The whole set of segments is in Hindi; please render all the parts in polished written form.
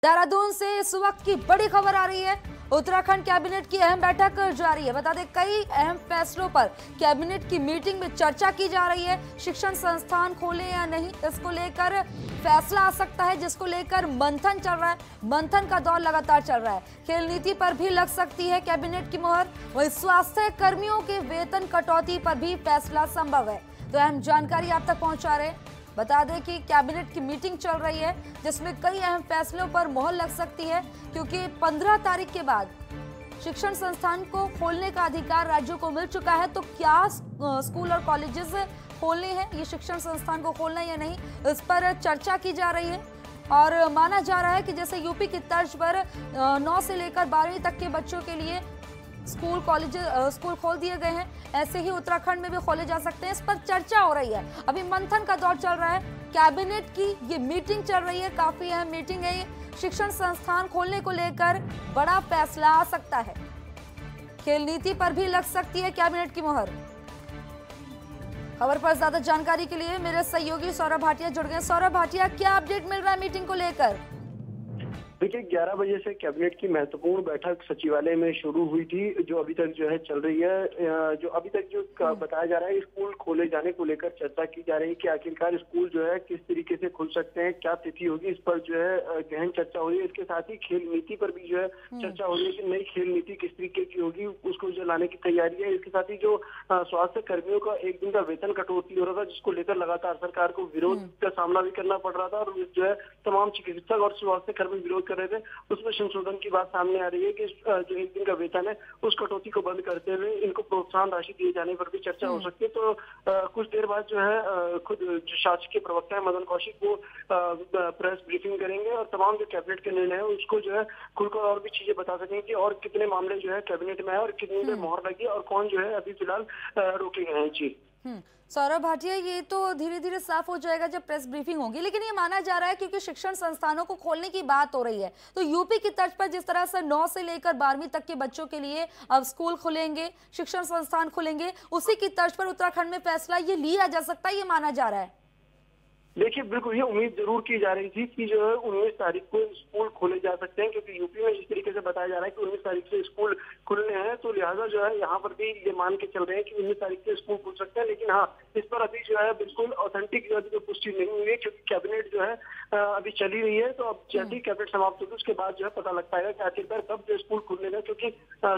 देहरादून से इस वक्त की बड़ी खबर आ रही है। उत्तराखंड कैबिनेट की अहम बैठक जारी है। बता दें कई अहम फैसलों पर कैबिनेट की मीटिंग में चर्चा की जा रही है। शिक्षण संस्थान खोले या नहीं, इसको लेकर फैसला आ सकता है, जिसको लेकर मंथन चल रहा है। मंथन का दौर लगातार चल रहा है। खेल नीति पर भी लग सकती है कैबिनेट की मुहर। वहीं स्वास्थ्य कर्मियों के वेतन कटौती पर भी फैसला संभव है। तो अहम जानकारी आप तक पहुंचा रहे हैं। बता दें कि कैबिनेट की मीटिंग चल रही है, जिसमें कई अहम फैसलों पर मोहर लग सकती है, क्योंकि 15 तारीख के बाद शिक्षण संस्थान को खोलने का अधिकार राज्यों को मिल चुका है। तो क्या स्कूल और कॉलेजेस खोलने हैं, ये शिक्षण संस्थान को खोलना है या नहीं, इस पर चर्चा की जा रही है। और माना जा रहा है कि जैसे यूपी की तर्ज पर 9 से लेकर 12वीं तक के बच्चों के लिए स्कूल स्कूल खोल दिए गए हैं, ऐसे ही उत्तराखंड में भी खोले जा सकते हैं। इस पर चर्चा हो रही है। अभी मंथन का दौर चल रहा है। कैबिनेट की ये मीटिंग चल रही है, काफी अहम मीटिंग है ये। शिक्षण संस्थान खोलने को लेकर बड़ा फैसला आ सकता है। खेल नीति पर भी लग सकती है कैबिनेट की मुहर। खबर पर ज्यादा जानकारी के लिए मेरे सहयोगी सौरभ भाटिया जुड़ गए। सौरभ भाटिया, क्या अपडेट मिल रहा है मीटिंग को लेकर? देखिए 11 बजे से कैबिनेट की महत्वपूर्ण बैठक सचिवालय में शुरू हुई थी, जो अभी तक जो है चल रही है। जो अभी तक जो बताया जा रहा है, स्कूल खोले जाने को लेकर चर्चा की जा रही है कि आखिरकार स्कूल जो है किस तरीके से खुल सकते हैं, क्या तिथि होगी, इस पर जो है गहन चर्चा हो रही है। इसके साथ ही खेल नीति पर भी जो है चर्चा हो रही है कि नई खेल नीति किस तरीके की होगी, उसको जो लाने की तैयारी है। इसके साथ ही जो स्वास्थ्य कर्मियों का एक दिन का वेतन कटौती हो रहा था, जिसको लेकर लगातार सरकार को विरोध का सामना भी करना पड़ रहा था, और जो है तमाम चिकित्सक और स्वास्थ्य कर्मी विरोध कर रहे थे, उसमें संशोधन की बात सामने आ रही है कि जो एक दिन का वेतन है उस कटौती को बंद करते हुए इनको प्रोत्साहन राशि दिए जाने पर भी चर्चा हो सकती है। तो कुछ देर बाद जो है खुद जो शासकीय प्रवक्ता है मदन कौशिक वो प्रेस ब्रीफिंग करेंगे और तमाम जो कैबिनेट के निर्णय है उसको जो है खुलकर और भी चीजें बता सकेंगे कि और कितने मामले जो है कैबिनेट में है और कितने में मोहर लगी और कौन जो है अभी फिलहाल रोके गए हैं। जी सौरभ भाटिया, ये तो धीरे धीरे साफ हो जाएगा जब प्रेस ब्रीफिंग होगी, लेकिन ये माना जा रहा है क्योंकि शिक्षण संस्थानों को खोलने की बात हो रही है, तो यूपी की तर्ज पर जिस तरह से 9 से लेकर 12वीं तक के बच्चों के लिए अब स्कूल खुलेंगे, शिक्षण संस्थान खुलेंगे, उसी की तर्ज पर उत्तराखंड में फैसला ये लिया जा सकता है, ये माना जा रहा है। देखिए बिल्कुल ये उम्मीद जरूर की जा रही थी कि जो है 19 तारीख को स्कूल खोले जा सकते हैं, क्योंकि यूपी में जिस तरीके से बताया जा रहा है कि 19 तारीख से स्कूल खुलने हैं, तो लिहाजा जो है यहाँ पर भी ये मान के चल रहे हैं कि 19 तारीख से स्कूल खुल सकते हैं। लेकिन हाँ, इस पर अभी जो है बिल्कुल ऑथेंटिक जो पुष्टि नहीं हुई है, क्योंकि कैबिनेट जो है अभी चली रही है। तो अब जैसे ही कैबिनेट समाप्त होगी उसके बाद जो है पता लग पाएगा कि आखिरकार कब जो स्कूल खुलने का, क्योंकि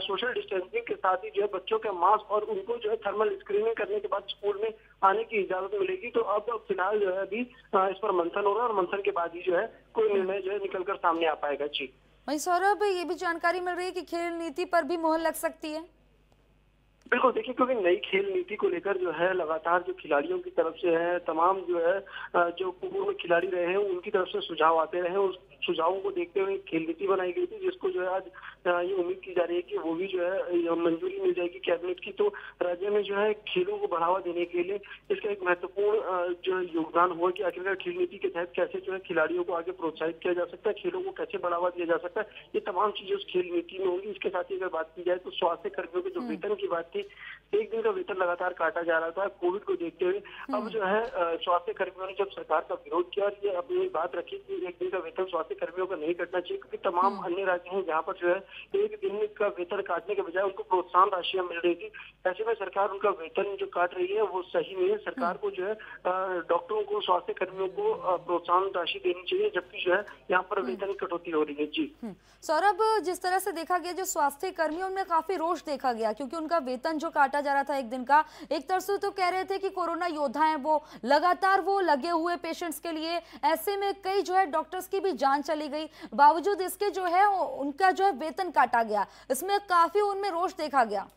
सोशल डिस्टेंसिंग के साथ ही जो है बच्चों का मास्क और उनको जो है थर्मल स्क्रीनिंग करने के बाद स्कूल में आने की इजाजत मिलेगी। तो अब फिलहाल जो है अभी इस पर मंथन हो रहा है और मंथन के बाद ही जो है कोई निर्णय जो है निकलकर सामने आ पाएगा। जी वहीं सौरभ, ये भी जानकारी मिल रही है कि खेल नीति पर भी मोहर लग सकती है। बिल्कुल, देखिए क्योंकि नई खेल नीति को लेकर जो है लगातार जो खिलाड़ियों की तरफ से है, तमाम जो है जो पूर्व खिलाड़ी रहे हैं उनकी तरफ से सुझाव आते रहे हैं, उस सुझावों को देखते हुए खेल नीति बनाई गई थी, जिसको जो है आज ये उम्मीद की जा रही है कि वो भी जो है मंजूरी मिल जाएगी कैबिनेट की। तो राज्य में जो है खेलों को बढ़ावा देने के लिए इसका एक महत्वपूर्ण जो योगदान हुआ कि आखिरकार खेल नीति के तहत कैसे जो है खिलाड़ियों को आगे प्रोत्साहित किया जा सकता है, खेलों को कैसे बढ़ावा दिया जा सकता है, ये तमाम चीजें उस खेल नीति में होंगी। इसके साथ ही अगर बात की जाए तो स्वास्थ्य कर्मियों के जो वेतन की बात थी, एक दिन का वेतन लगातार काटा जा रहा था कोविड को देखते हुए। अब जो है स्वास्थ्य कर्मियों ने जब सरकार का विरोध किया और ये अपनी बात रखी कि एक दिन का वेतन स्वास्थ्य कर्मियों का नहीं कटना चाहिए, क्योंकि तमाम अन्य राज्य हैं जहाँ पर जो है एक दिन का वेतन काटने के बजाय उनको प्रोत्साहन राशियां मिल रही थी। ऐसे में सरकार उनका वेतन जो काट रही है वो सही नहीं है। सरकार को जो है डॉक्टरों को, स्वास्थ्य कर्मियों को प्रोत्साहन राशि देनी चाहिए, जबकि जो है यहाँ पर वेतन कटौती हो रही है। जी सौरभ, जिस तरह से देखा गया जो स्वास्थ्य कर्मियों में काफी रोष देखा गया, क्योंकि उनका वेतन जो काटा जा रहा था एक दिन का, एक तरफ से तो कह रहे थे कि कोरोना योद्धा हैं वो, लगातार वो लगे हुए पेशेंट्स के लिए, ऐसे में कई जो है डॉक्टर्स की भी जान चली गई, बावजूद इसके जो है उनका जो है वेतन काटा गया, इसमें काफी उनमें रोष देखा गया।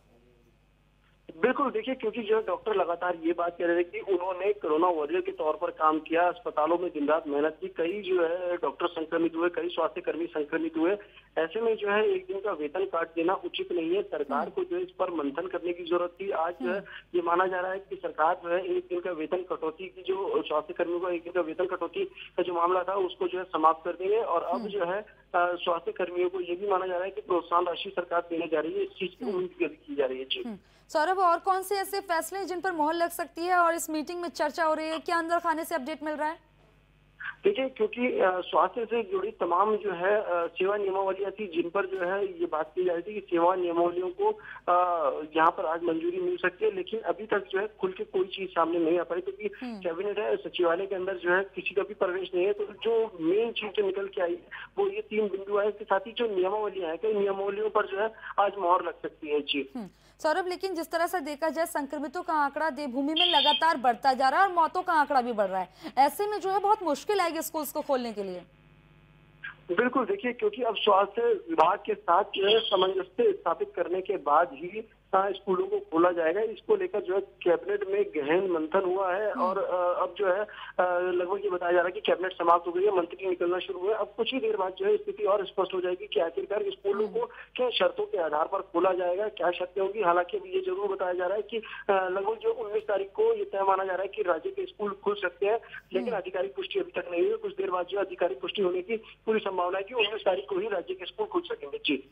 बिल्कुल, देखिए क्योंकि जो है डॉक्टर लगातार ये बात कह रहे थे कि उन्होंने कोरोना वॉरियर के तौर पर काम किया, अस्पतालों में दिन रात मेहनत की, कई जो है डॉक्टर संक्रमित हुए, कई स्वास्थ्य कर्मी संक्रमित हुए। ऐसे में जो है एक दिन का वेतन काट देना उचित नहीं है। सरकार को जो है इस पर मंथन करने की जरूरत थी। आज जो है ये माना जा रहा है कि सरकार जो है एक दिन का वेतन कटौती की, जो स्वास्थ्य कर्मियों का एक दिन का वेतन कटौती का जो मामला था उसको जो है समाप्त कर देंगे। और अब जो है स्वास्थ्य कर्मियों को ये भी माना जा रहा है कि प्रोत्साहन राशि सरकार देने जा रही है, इस चीज की उम्मीद की जा रही है। जी सौरभ, और कौन से ऐसे फैसले जिन पर मोहर लग सकती है और इस मीटिंग में चर्चा हो रही है, क्या अंदर खाने से अपडेट मिल रहा है? देखिए, क्योंकि स्वास्थ्य से जुड़ी तमाम जो है सेवा नियमावलियां थी, जिन पर जो है ये बात की जा रही थी कि सेवा नियमावलियों को यहाँ पर आज मंजूरी मिल सकती है, लेकिन अभी तक जो है खुल के कोई चीज सामने नहीं आ पाई, क्योंकि कैबिनेट है, सचिवालय के अंदर जो है किसी का भी प्रवेश नहीं है। तो जो मेन चीज जो निकल के आई है वो ये 3 बिंदु है। इसके साथ ही जो नियमावलियां है, कई नियमावलियों पर जो है आज मोहर लग सकती है। जी सौरभ, लेकिन जिस तरह से देखा जाए संक्रमितों का आंकड़ा देवभूमि में लगातार बढ़ता जा रहा है और मौतों का आंकड़ा भी बढ़ रहा है, ऐसे में जो है बहुत मुश्किल आएगी स्कूल्स को खोलने के लिए। बिल्कुल, देखिए, क्योंकि अब स्वास्थ्य विभाग के साथ जो है सामंजस्य स्थापित करने के बाद ही स्कूलों को खोला जाएगा। इसको लेकर जो है कैबिनेट में गहन मंथन हुआ है और अब जो है लगभग ये बताया जा रहा है कि कैबिनेट समाप्त हो गई है, मंत्री निकलना शुरू हुए। अब कुछ ही देर बाद जो है स्थिति और स्पष्ट हो जाएगी कि आखिरकार स्कूलों को क्या शर्तों के आधार पर खोला जाएगा, क्या शर्तें होंगी। हालांकि अभी ये जरूर बताया जा रहा है कि लगभग जो 19 तारीख को ये तय माना जा रहा है कि राज्य के स्कूल खुल सकते हैं, लेकिन आधिकारिक पुष्टि अभी तक नहीं हुई। कुछ देर बाद जो आधिकारिक पुष्टि होने की पूरी संभावना है कि 19 तारीख को ही राज्य के स्कूल खुल सकेंगे। जी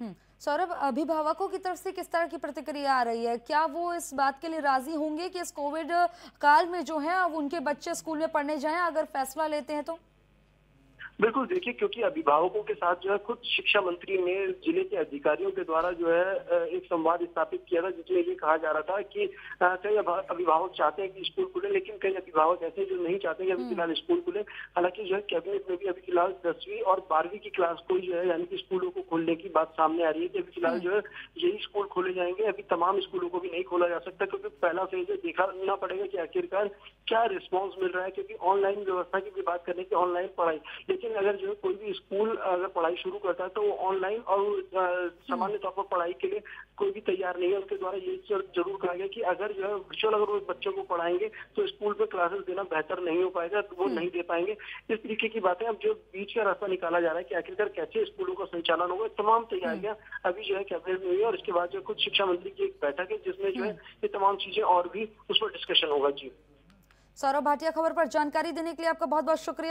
सौरभ, अभिभावकों की तरफ से किस तरह की प्रतिक्रिया आ रही है? क्या वो इस बात के लिए राजी होंगे कि इस कोविड काल में जो है अब उनके बच्चे स्कूल में पढ़ने जाएं, अगर फैसला लेते हैं तो? बिल्कुल, देखिए, क्योंकि अभिभावकों के साथ जो है खुद शिक्षा मंत्री ने जिले के अधिकारियों के द्वारा जो है एक संवाद स्थापित किया था, जिसमें ये कहा जा रहा था कि कई अभिभावक चाहते हैं कि स्कूल खुले, लेकिन कई अभिभावक ऐसे जो नहीं चाहते कि अभी फिलहाल स्कूल खुले। हालांकि जो है कैबिनेट में भी अभी फिलहाल 10वीं और 12वीं की क्लास को जो है यानी कि स्कूलों को खोलने की बात सामने आ रही है कि अभी फिलहाल जो है यही स्कूल खोले जाएंगे। अभी तमाम स्कूलों को भी नहीं खोला जा सकता, क्योंकि पहला फेज देखना पड़ेगा कि आखिरकार क्या रिस्पॉन्स मिल रहा है, क्योंकि ऑनलाइन व्यवस्था की भी बात करें कि ऑनलाइन पढ़ाई, लेकिन अगर जो है कोई भी स्कूल अगर पढ़ाई शुरू करता है तो वो ऑनलाइन और सामान्य तौर पर पढ़ाई के लिए कोई भी तैयार नहीं है। उसके द्वारा ये जरूर कहा गया कि अगर जो है वर्चुअल अगर वो बच्चों को पढ़ाएंगे तो स्कूल में क्लासेस देना बेहतर नहीं हो पाएगा, तो वो नहीं दे पाएंगे। इस तरीके की बातें अब जो बीच का रास्ता निकाला जा रहा है कि आखिरकार कैसे स्कूलों का संचालन होगा, तमाम तैयारियां अभी जो है कैबिनेट में हुई है और इसके बाद जो खुद शिक्षा मंत्री की एक बैठक है जिसमें जो है ये तमाम चीजें और भी उस पर डिस्कशन होगा। जी सौरभ भाटिया, खबर पर जानकारी देने के लिए आपका बहुत बहुत शुक्रिया।